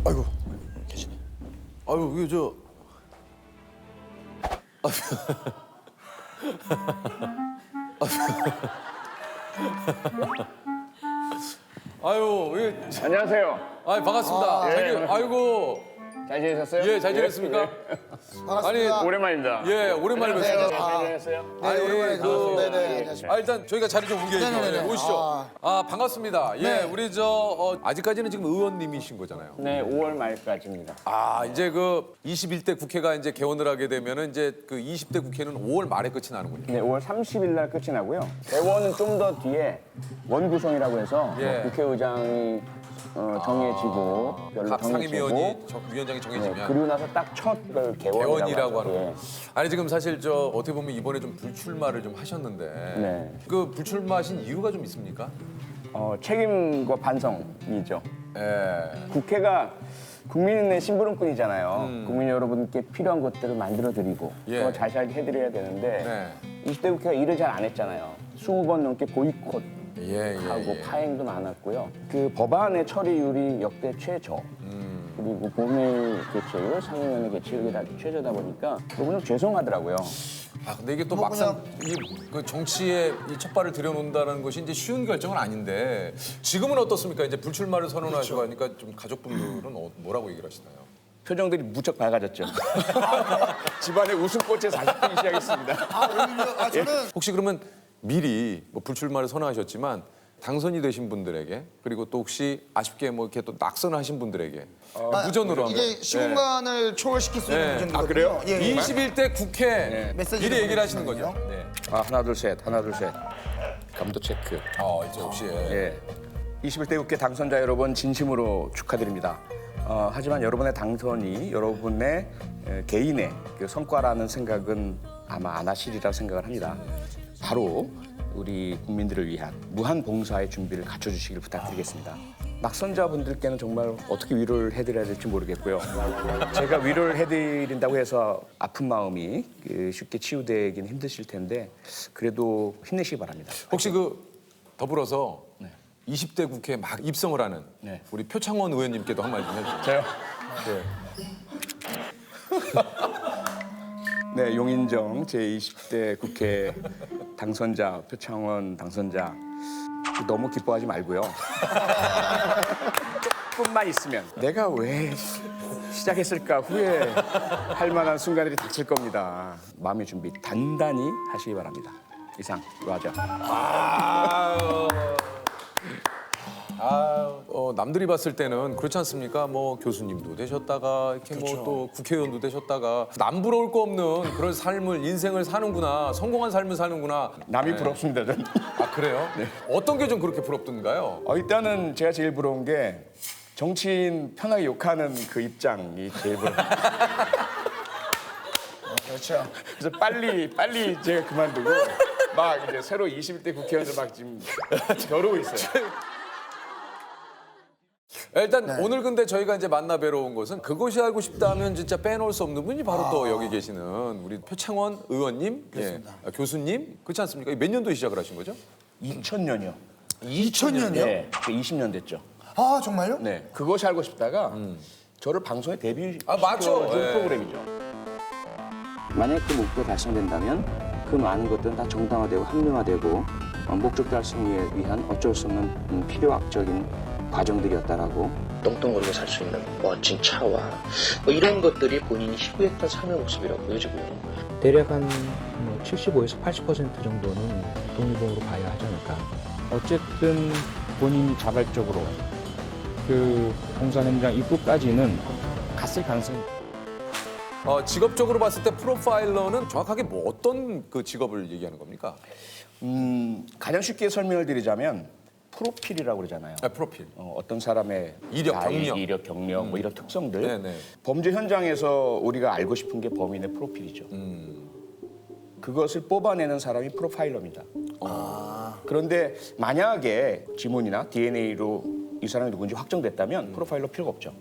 아이고 계시네. 아유 이게 저. 아유 예. 안녕하세요. 아유 반갑습니다. 아이고 잘 지내셨어요? 예 잘 지냈습니까? 반갑습니다. 아니, 오랜만입니다. 예 오랜만에 안녕하세요. 뵙습니다. 잘 지냈어요? 아니 오랜만에 그 네네 안녕하십니까. 일단 저희가 자리 좀 옮겨야죠. 네네네. 예, 오시죠. 반갑습니다. 예 네. 우리 아직까지는 지금 의원님이신 거잖아요. 네, 5월 말까지입니다. 이제 그 21대 국회가 이제 개원을 하게 되면은 이제 그 20대 국회는 5월 말에 끝이 나는군요. 네, 5월 30일 날 끝이 나고요. 대원은 좀 더 뒤에 원구성이라고 해서 예. 국회의장이 정해지고 별로 각 상임위원이 정해지고 위원장이 네, 정해지면 그리고 나서 딱 첫 개원이라고 하는 예. 거예요. 아니 지금 사실 어떻게 보면 이번에 좀 불출마를 좀 하셨는데 네. 그 불출마하신 이유가 좀 있습니까? 책임과 반성이죠. 예. 국회가 국민의 심부름꾼이잖아요. 국민 여러분께 필요한 것들을 만들어드리고 예. 더 자세하게 해드려야 되는데 네. 20대 국회가 일을 잘 안 했잖아요. 20번 넘게 보이콧 예, 하고 파행도 많았고요. 그 법안의 처리율이 역대 최저. 그리고 본회의 개최율, 상임위원회 개최율이 다 최저다 보니까 너무 죄송하더라고요. 근데 이게 또 뭐 막상 그 정치에 이 첫 발을 들여놓는다는 것이 이제 쉬운 결정은 아닌데 지금은 어떻습니까? 이제 불출마를 선언하시고 하니까 좀 가족분들은 뭐라고 얘기를 하시나요? 표정들이 무척 밝아졌죠. 집안의 웃음꽃에 다시 피기 시작했습니다. 오히려 저는 혹시 그러면 미리 뭐 불출마를 선언하셨지만 당선이 되신 분들에게 그리고 또 혹시 아쉽게 뭐 이렇게 또 낙선하신 분들에게 무전으로 한번 이게 시공간을 초월시킬 수 있는 네. 문제거든요. 그래요? 예, 예. 21대 국회 메시지를 미리 얘기를 하시는 거죠? 보내주시거든요. 네. 하나 둘 셋, 하나 둘 셋. 감도 체크. 이제 혹시 예. 21대 국회 당선자 여러분 진심으로 축하드립니다. 하지만 여러분의 당선이 여러분의 개인의 그 성과라는 생각은 아마 안 하시리라 생각을 합니다. 바로 우리 국민들을 위한 무한 봉사의 준비를 갖춰주시길 부탁드리겠습니다. 낙선자분들께는 정말 어떻게 위로를 해드려야 될지 모르겠고요. 제가 위로를 해드린다고 해서 아픈 마음이 쉽게 치유되긴 힘드실 텐데 그래도 힘내시기 바랍니다. 혹시 더불어서 20대 국회에 막 입성을 하는 네. 우리 표창원 의원님께도 한마디 좀 해주세요. 저요? 네. 네, 용인정 제20대 국회 당선자, 표창원 당선자 너무 기뻐하지 말고요. 조금만 있으면 내가 왜 시작했을까 후회할 만한 순간들이 닥칠 겁니다. 마음의 준비 단단히 하시기 바랍니다. 이상, 로하죠. 남들이 봤을 때는 그렇지 않습니까? 뭐 교수님도 되셨다가 이렇게 뭐 또 국회의원도 되셨다가 남부러울 거 없는 그런 삶을 인생을 사는구나 성공한 삶을 사는구나. 남이 부럽습니다, 저는. 그래요? 어떤 게 좀 그렇게 부럽던가요? 일단은 제가 제일 부러운 게 정치인 편하게 욕하는 그 입장이 제일 부러워요. 그렇죠. 그래서 빨리 제가 그만두고 막 이제 새로 21대 국회의원들 막 지금 겨루고 있어요. 일단 오늘 근데 저희가 이제 만나 뵈러 온 곳은 그것이 알고 싶다면 진짜 빼놓을 수 없는 분이 바로 또 여기 계시는 우리 표창원 의원님, 교수님 그렇지 않습니까? 몇 년도에 시작을 하신 거죠? 2000년이요. 2000년이요? 네, 20년 됐죠. 정말요? 네, 그것이 알고 싶다가 저를 방송에 데뷔 맞죠. 네. 프로그램이죠. 만약 그 목표 달성된다면 그 많은 것들은 다 정당화되고 합리화되고 목적 달성을 위한 어쩔 수 없는 필요학적인 과정들이었다라고. 똥똥거리고 살 수 있는 멋진 차와 뭐 이런 것들이 본인이 희구했던 삶의 모습이라고 보여지고요. 대략 한 75에서 80% 정도는 독립으로 봐야 하지 않을까. 어쨌든 본인이 자발적으로 그 공산 현장 입구까지는 갔을 가능성이 직업적으로 봤을 때 프로파일러는 정확하게 뭐 어떤 그 직업을 얘기하는 겁니까? 가장 쉽게 설명을 드리자면 프로필이라고 그러잖아요. 프로필. 어떤 사람의 이력, 나이, 경력. 이력, 경력 뭐 이런 특성들. 네네. 범죄 현장에서 우리가 알고 싶은 게 범인의 프로필이죠. 그것을 뽑아내는 사람이 프로파일러입니다. 그런데 만약에 지문이나 DNA로 이 사람이 누군지 확정됐다면 프로파일러 필요가 없죠.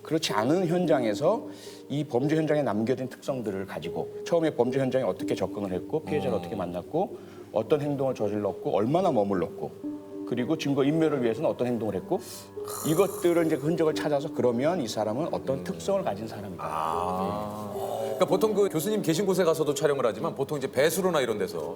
그렇지 않은 현장에서 이 범죄 현장에 남겨진 특성들을 가지고 처음에 범죄 현장에 어떻게 접근을 했고 피해자를 어떻게 만났고 어떤 행동을 저질렀고 얼마나 머물렀고 그리고 증거 인멸을 위해서는 어떤 행동을 했고 이것들을 이제 그 흔적을 찾아서 그러면 이 사람은 어떤 특성을 가진 사람이다. 그러니까 보통 그 교수님 계신 곳에 가서도 촬영을 하지만 보통 이제 배수로나 이런 데서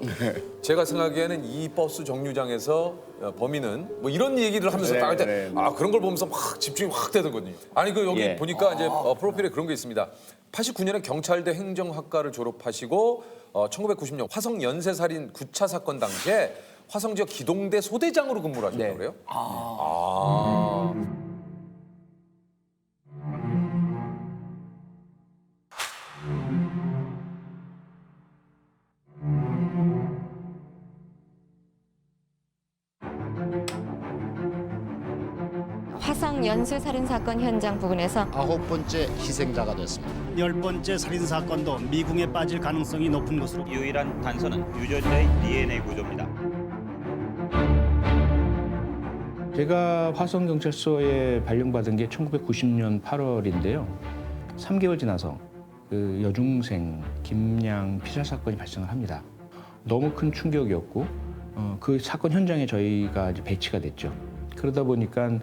제가 생각하기에는 이 버스 정류장에서 범인은 뭐 이런 얘기를 하면서 네, 나갈 때 네, 네. 아 그런 걸 보면서 막 집중이 확 되거든요. 아니 그 여기 예. 보니까 이제 프로필에 그런 게 있습니다. 89년에 경찰대 행정학과를 졸업하시고 1990년 화성 연쇄살인 9차 사건 당시에 화성 지역 기동대 소대장으로 근무를 하셨다고 네. 그래요? 화성 연쇄살인 사건 현장 부근에서 9번째 희생자가 됐습니다. 10번째 살인 사건도 미궁에 빠질 가능성이 높은 것으로 유일한 단서는 유전자의 DNA 구조입니다. 제가 화성경찰서에 발령받은 게 1990년 8월인데요. 3개월 지나서 그 여중생 김양 피살 사건이 발생을 합니다. 너무 큰 충격이었고 그 사건 현장에 저희가 이제 배치가 됐죠. 그러다 보니까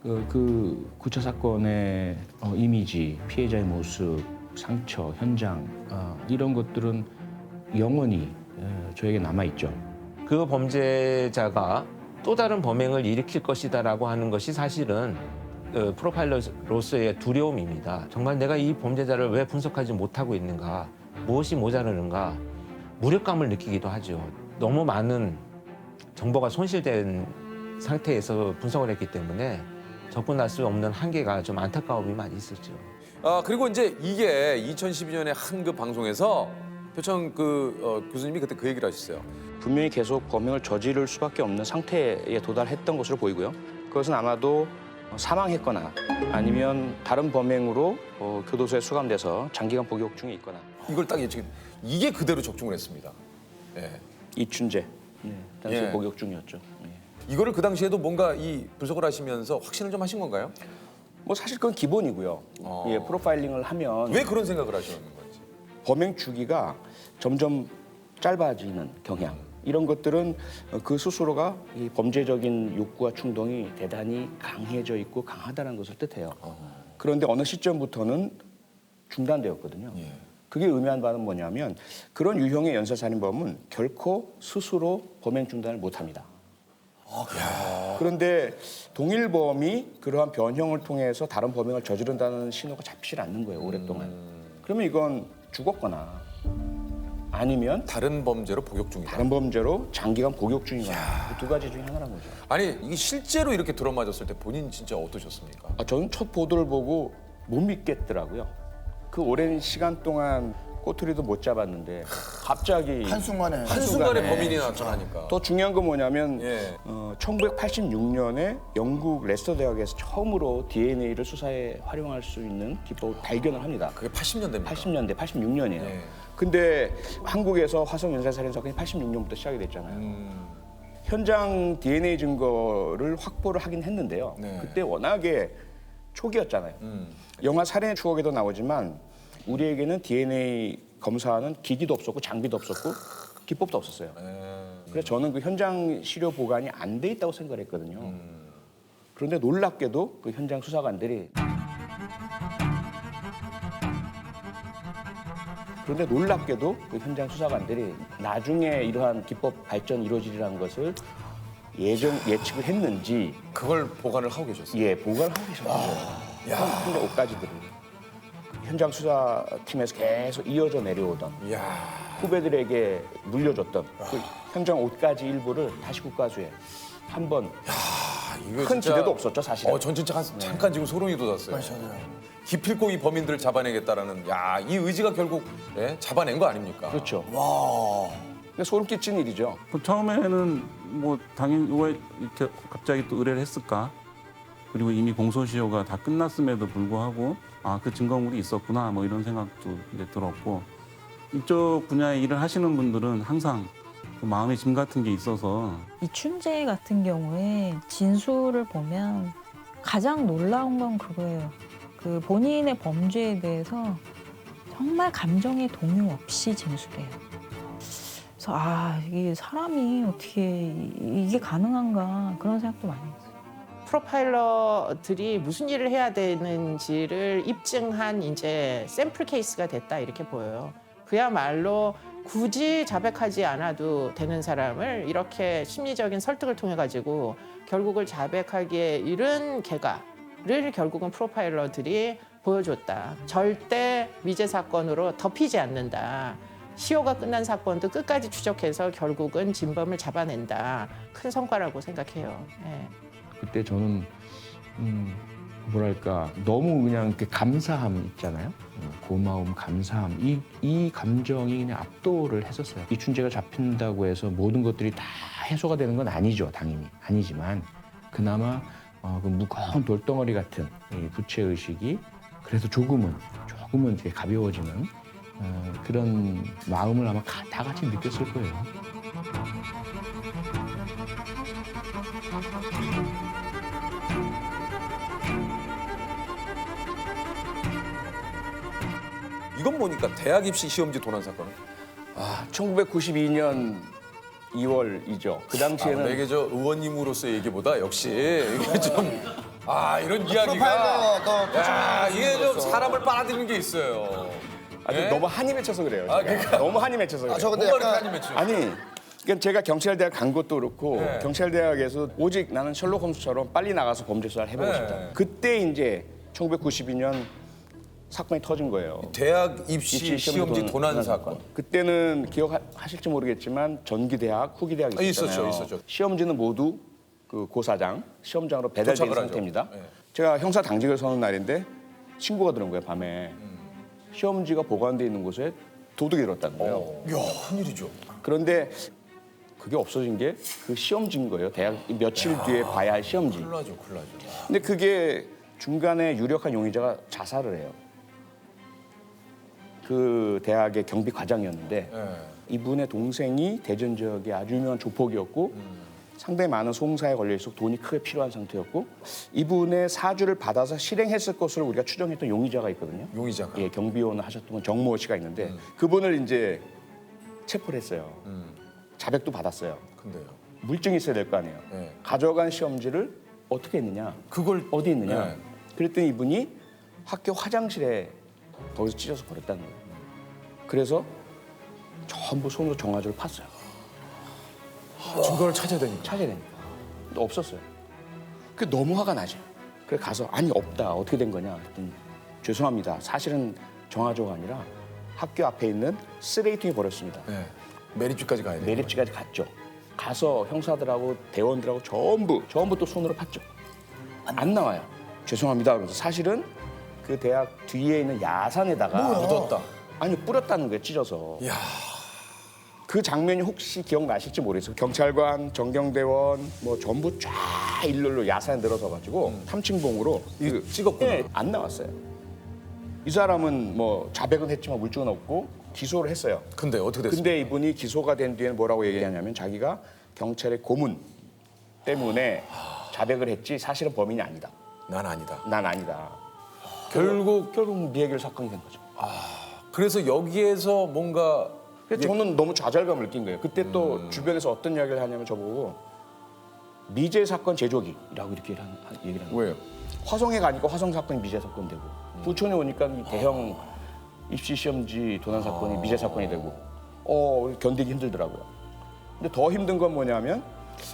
그 9차 사건의 이미지, 피해자의 모습, 상처, 현장 이런 것들은 영원히 저에게 남아있죠. 그 범죄자가 또 다른 범행을 일으킬 것이다라고 하는 것이 사실은 프로파일러로서의 두려움입니다. 정말 내가 이 범죄자를 왜 분석하지 못하고 있는가, 무엇이 모자르는가, 무력감을 느끼기도 하죠. 너무 많은 정보가 손실된 상태에서 분석을 했기 때문에 접근할 수 없는 한계가 좀 안타까움이 많이 있었죠. 그리고 이제 이게 2012년에 한 그 방송에서 표창 교수님이 그때 그 얘기를 하셨어요. 분명히 계속 범행을 저지를 수밖에 없는 상태에 도달했던 것으로 보이고요. 그것은 아마도 사망했거나 아니면 다른 범행으로 교도소에 수감돼서 장기간 복역 중에 있거나. 이걸 딱 예측. 이게 그대로 적중을 했습니다. 예. 이춘재 당시 예. 복역 중이었죠. 이거를 그 당시에도 뭔가 이 분석을 하시면서 확신을 좀 하신 건가요? 뭐 사실 그건 기본이고요. 예, 프로파일링을 하면 왜 그런 생각을 하셨는 건지. 범행 주기가 점점 짧아지는 경향. 이런 것들은 그 스스로가 이 범죄적인 욕구와 충동이 대단히 강해져 있고 강하다는 것을 뜻해요. 그런데 어느 시점부터는 중단되었거든요. 예. 그게 의미한 바는 뭐냐면 그런 유형의 연쇄살인범은 결코 스스로 범행 중단을 못합니다. 그런데 동일범이 그러한 변형을 통해서 다른 범행을 저지른다는 신호가 잡히질 않는 거예요, 오랫동안. 그러면 이건 죽었거나 아니면 다른 범죄로 복역 중이다. 다른 범죄로 장기간 복역 중이거나 그 두 가지 중에 하나라는 거죠. 아니 이게 실제로 이렇게 들어맞았을 때 본인 진짜 어떠셨습니까? 저는 첫 보도를 보고 못 믿겠더라고요. 그 오랜 시간 동안 꼬투리도 못 잡았는데 갑자기 한순간에 범인이 나타나니까. 더 중요한 건 뭐냐면 예. 1986년에 영국 레스터 대학에서 처음으로 DNA를 수사에 활용할 수 있는 기법을 발견을 합니다. 그게 80년대입니다. 80년대, 86년이에요. 예. 근데 한국에서 화성 연쇄살인 사건이 86년부터 시작이 됐잖아요. 현장 DNA 증거를 확보를 하긴 했는데요. 네. 그때 워낙에 초기였잖아요. 영화 살인의 추억에도 나오지만 우리에게는 DNA 검사하는 기기도 없었고 장비도 없었고 기법도 없었어요. 그래서 저는 그 현장 시료 보관이 안 돼 있다고 생각을 했거든요. 그런데 놀랍게도 그 현장 수사관들이 나중에 이러한 기법 발전이 이루어지리라는 것을 예측을 했는지 그걸 보관을 하고 계셨어요. 예, 보관을 하고 계셨어요. 현장 옷가지들을. 현장 수사팀에서 계속 이어져 내려오던 후배들에게 물려줬던 그 현장 옷가지 일부를 다시 국가수에 한번 큰 기대도 없었죠, 사실은. 전 진짜 잠깐 지금 소름이 돋았어요. 기필코 이 범인들을 잡아내겠다라는 이 의지가 결국 잡아낸 거 아닙니까? 그렇죠. 와. 소름 끼친 일이죠. 처음에는 뭐 당연히 왜 이렇게 갑자기 또 의뢰를 했을까? 그리고 이미 공소시효가 다 끝났음에도 불구하고 그 증거물이 있었구나 뭐 이런 생각도 이제 들었고 이쪽 분야의 일을 하시는 분들은 항상 그 마음의 짐 같은 게 있어서 이춘재 같은 경우에 진술을 보면 가장 놀라운 건 그거예요. 그 본인의 범죄에 대해서 정말 감정의 동요 없이 진술해요. 그래서 이게 사람이 어떻게 이게 가능한가 그런 생각도 많이 했어요. 프로파일러들이 무슨 일을 해야 되는지를 입증한 이제 샘플 케이스가 됐다 이렇게 보여요. 그야말로 굳이 자백하지 않아도 되는 사람을 이렇게 심리적인 설득을 통해 가지고 결국을 자백하기에 이른 개가를 결국은 프로파일러들이 보여줬다. 절대 미제 사건으로 덮이지 않는다. 시효가 끝난 사건도 끝까지 추적해서 결국은 진범을 잡아낸다. 큰 성과라고 생각해요. 네. 그때 저는 뭐랄까 너무 그냥 이렇게 감사함 있잖아요. 고마움, 감사함 이 감정이 그냥 압도를 했었어요. 이춘재가 잡힌다고 해서 모든 것들이 다 해소가 되는 건 아니죠, 당연히 아니지만 그나마 그 무거운 돌덩어리 같은 이 부채 의식이 그래도 조금은 이렇게 가벼워지는 그런 마음을 아마 다 같이 느꼈을 거예요. 이건 뭐니까 대학 입시 시험지 도난 사건은? 1992년 2월이죠. 그 당시에는 이게 저 의원님으로서의 얘기보다 역시 이게 좀 이런 이야기가 프로파일러 또 이게 좀 사람을 빨아들이는 게 있어요. 네? 너무 한이 맺혀서 그래요. 제가. 그러니까. 너무 한이 맺혀서 그래요. 저 근데 뭐가 약간 이렇게 맺혀요? 아니, 그러니까 제가 경찰대학 간 것도 그렇고 네. 경찰대학에서 오직 나는 셜록 홈즈처럼 빨리 나가서 범죄 수사를 해보고 네. 싶다. 그때 이제 1992년 사건이 터진 거예요. 대학 입시 시험지 도난 사건. 그때는 기억하실지 모르겠지만 전기대학, 후기대학 있었잖아요. 있었죠. 시험지는 모두 그 고사장, 시험장으로 배달된 도착을 하죠. 상태입니다. 네. 제가 형사 당직을 서는 날인데 신고가 들어온 거예요, 밤에. 시험지가 보관돼 있는 곳에 도둑이 들었다는 거예요. 이야, 큰일이죠. 그런데 그게 없어진 게 그 시험지인 거예요. 대학 며칠 뒤에 봐야 할 시험지. 큰일 나죠. 근데 그게 중간에 유력한 용의자가 자살을 해요. 그 대학의 경비 과장이었는데 이분의 동생이 대전 지역의 아주 유명한 조폭이었고 상당히 많은 송사에 걸려 있어 돈이 크게 필요한 상태였고 이분의 사주를 받아서 실행했을 것으로 우리가 추정했던 용의자가 있거든요. 용의자가. 예, 경비원을 하셨던 분 정모 씨가 있는데 그분을 이제 체포를 했어요. 자백도 받았어요. 근데요. 물증이 있어야 될 거 아니에요. 네. 가져간 시험지를 어떻게 했느냐? 그걸 어디 있느냐? 네. 그랬더니 이분이 학교 화장실에 거기서 찢어서 버렸다는 거예요. 그래서 전부 손으로 정화조를 팠어요. 증거를 찾아야 되니까. 근데 없었어요. 그게 너무 화가 나죠. 그래 가서 아니 없다. 어떻게 된 거냐? 그랬더니 죄송합니다. 사실은 정화조가 아니라 학교 앞에 있는 쓰레기통에 버렸습니다. 네. 매립지까지 가야 돼요. 매립지까지 갔죠. 가서 형사들하고 대원들하고 전부 또 손으로 팠죠. 안 나와요. 죄송합니다. 그러면서 사실은 그 대학 뒤에 있는 야산에다가 묻었다. 아니 뿌렸다는 거예요. 찢어서. 이야. 그 장면이 혹시 기억나실지 모르겠어요. 경찰관, 정경대원 뭐 전부 쫙 일렬로 야산에 늘어서 가지고 3층봉으로 찍었구나. 안 나왔어요. 이 사람은 뭐 자백은 했지만 물증은 없고 기소를 했어요. 근데 어떻게 됐습니까? 근데 이분이 기소가 된 뒤에는 뭐라고 얘기하냐면 자기가 경찰의 고문 때문에 자백을 했지 사실은 범인이 아니다. 난 아니다. 난 아니다. 결국 미해결 사건이 된 거죠. 그래서 여기에서 뭔가 그래서 저는 너무 좌절감을 느낀 거예요. 그때 또 주변에서 어떤 이야기를 하냐면 저보고 미제 사건 제조기라고 이렇게 얘기를 하는 거예요. 왜요? 화성에 가니까 화성 사건이 미제 사건이 되고 부천에 오니까 이 대형 입시 시험지 도난 사건이 미제 사건이 되고 견디기 힘들더라고요. 근데 더 힘든 건 뭐냐면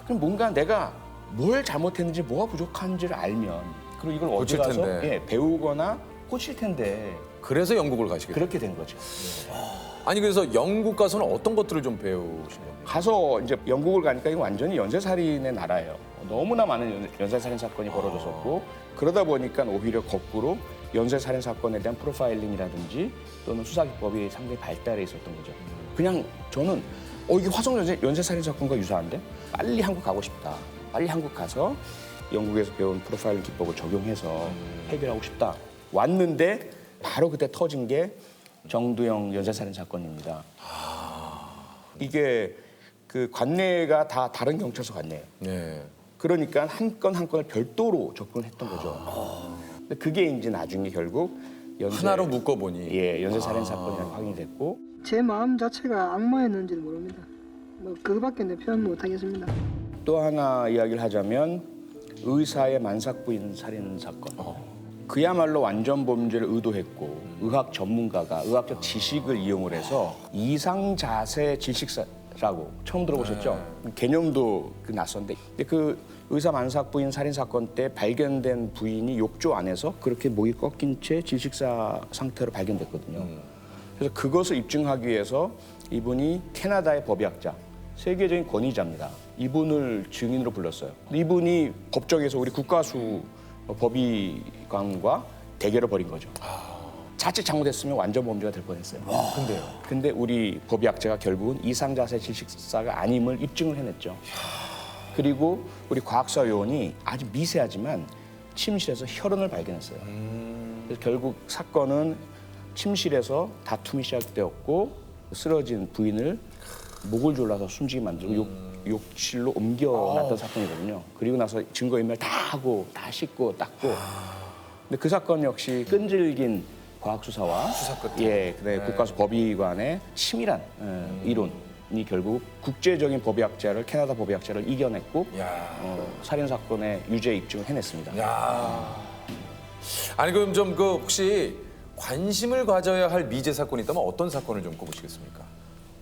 그럼 뭔가 내가 뭘 잘못했는지 뭐가 부족한지를 알면 그리고 이걸 어디 고칠 가서 텐데. 배우거나 고칠 텐데 그래서 영국을 가시게 돼요. 그렇게 된 거죠. 아니 그래서 영국 가서는 어떤 것들을 좀 배우신 겁니까? 가서 이제 영국을 가니까 이거 완전히 연쇄살인의 나라예요. 너무나 많은 연쇄살인 사건이 벌어졌었고 그러다 보니까 오히려 거꾸로 연쇄살인 사건에 대한 프로파일링이라든지 또는 수사기법이 상당히 발달해 있었던 거죠. 그냥 저는 이게 화성 연쇄살인 사건과 유사한데 빨리 한국 가고 싶다. 빨리 한국 가서 영국에서 배운 프로파일링 기법을 적용해서 해결하고 싶다. 왔는데 바로 그때 터진 게 정두영 연쇄살인 사건입니다. 이게 그 관내가 다 다른 경찰서 관내예요. 네. 그러니까 한 건 한 건을 별도로 접근했던 거죠. 근데 그게 이제 나중에 결국 하나로 묶어보니 연쇄살인 사건이라고 확인이 됐고 제 마음 자체가 악마였는지는 모릅니다. 뭐 그거밖에 내 표현 못 하겠습니다. 또 하나 이야기를 하자면 의사의 만삭부인 살인 사건. 그야말로 완전 범죄를 의도했고 의학 전문가가 의학적 지식을 이용을 해서 이상자세 질식사라고 처음 들어보셨죠? 개념도 낯선데 근데 그 의사 만삭부인 살인 사건 때 발견된 부인이 욕조 안에서 그렇게 목이 꺾인 채 질식사 상태로 발견됐거든요. 그래서 그것을 입증하기 위해서 이분이 캐나다의 법의학자, 세계적인 권위자입니다. 이분을 증인으로 불렀어요. 이분이 법정에서 우리 국가수 법의관과 대결을 벌인 거죠. 자칫 잘못했으면 완전 범죄가 될 뻔했어요. 근데요? 근데 우리 법의학자가 결국은 이상자세 질식사가 아님을 입증을 해냈죠. 그리고 우리 과학사 요원이 아주 미세하지만 침실에서 혈흔을 발견했어요. 그래서 결국 사건은 침실에서 다툼이 시작되었고 쓰러진 부인을 목을 졸라서 숨지게 만들고 욕실로 옮겨놨던 사건이거든요. 그리고 나서 증거인멸 다 하고 다 씻고 닦고. 근데 그 사건 역시 끈질긴 과학수사와 그다음에 국가수 법의관의 치밀한 이론이 결국 국제적인 법의학자를 캐나다 법의학자를 이겨냈고 살인 사건의 유죄 입증을 해냈습니다. 아니 그럼 좀 그 혹시 관심을 가져야 할 미제 사건이 있다면 어떤 사건을 좀 꼽으시겠습니까?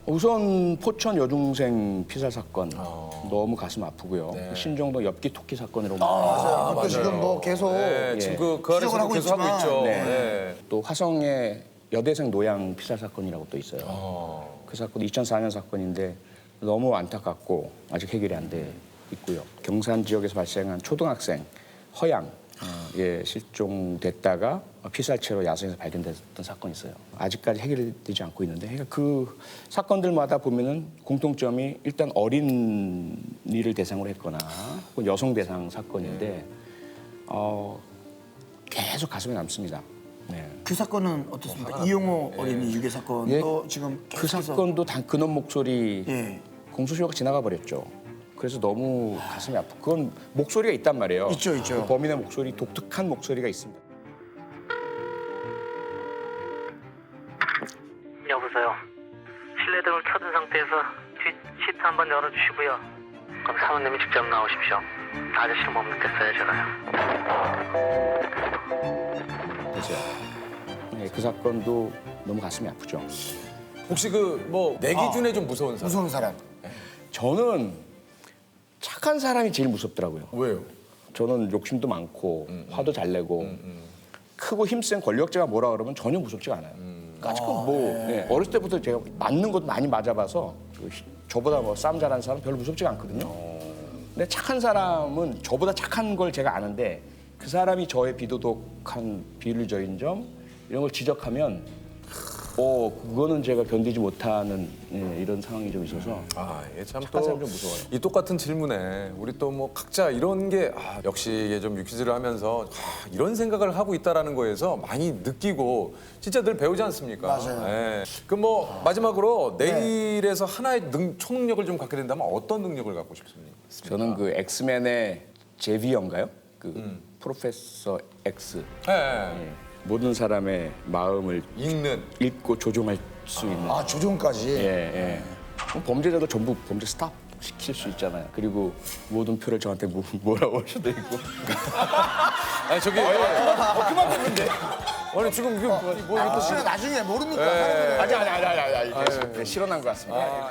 우선 포천 여중생 피살 사건 너무 가슴 아프고요. 신정동 엽기 토끼 사건으로 맞아요. 그것도 지금 뭐 계속 지금 그 안에서 계속 하고 있죠. 또 화성의 여대생 노양 피살 사건이라고 또 있어요. 그 사건 2004년 사건인데 너무 안타깝고 아직 해결이 안 돼 있고요. 경산 지역에서 발생한 초등학생 허양 실종됐다가 피살체로 야생에서 발견됐던 사건이 있어요. 아직까지 해결되지 않고 있는데 그 사건들마다 보면은 공통점이 일단 어린이를 대상으로 했거나 혹은 여성 대상 사건인데 계속 가슴에 남습니다. 그 사건은 어떻습니까? 이용호 어린이 유괴 사건도 지금 그 사건도 단 근원 목소리 공소시효가 지나가 버렸죠. 그래서 너무 가슴이 아프고 그건 목소리가 있단 말이에요. 있죠. 그 범인의 목소리, 독특한 목소리가 있습니다. 여보세요. 실내등을 켜둔 상태에서 뒷 시트 한번 열어주시고요. 그럼 사모님이 직접 나오십시오. 아저씨를 못 믿겠어요, 제가요. 그죠. 그 사건도 너무 가슴이 아프죠. 혹시 그 뭐 내 기준에 좀 무서운 사람? 무서운 사람. 저는 착한 사람이 제일 무섭더라고요. 왜요? 저는 욕심도 많고 화도 잘 내고 크고 힘센 권력자가 뭐라 그러면 전혀 무섭지가 않아요. 까짓거 어렸을 때부터 제가 맞는 것도 많이 맞아봐서 저보다 뭐 싸움 잘하는 사람 별로 무섭지가 않거든요. 근데 착한 사람은 저보다 착한 걸 제가 아는데 그 사람이 저의 비도덕한 비윤리적인 점 이런 걸 지적하면 그거는 제가 견디지 못하는 이런 상황이 좀 있어서 참 착한 사람 또 좀 무서워요. 이 똑같은 질문에 우리 또 뭐 각자 이런 게 역시 이게 좀 유퀴즈를 하면서 이런 생각을 하고 있다라는 거에서 많이 느끼고 진짜 늘 배우지 않습니까? 맞아요. 그럼 뭐 마지막으로 내일에서 하나의 초능력을 좀 갖게 된다면 어떤 능력을 갖고 싶습니까? 저는 그 엑스맨의 제비어인가요? 그 프로페서 X. 모든 사람의 마음을 읽고 조종할 수 있는. 조종까지? 범죄자도 전부 범죄 스탑 시킬 수 있잖아요. 그리고 모든 표를 저한테 뭐라고 할 수도 있고. 아니 저기 그만 됐는데. 아니 지금 이게 뭐 나중에 모릅니까? 아니. 실현한 것 같습니다.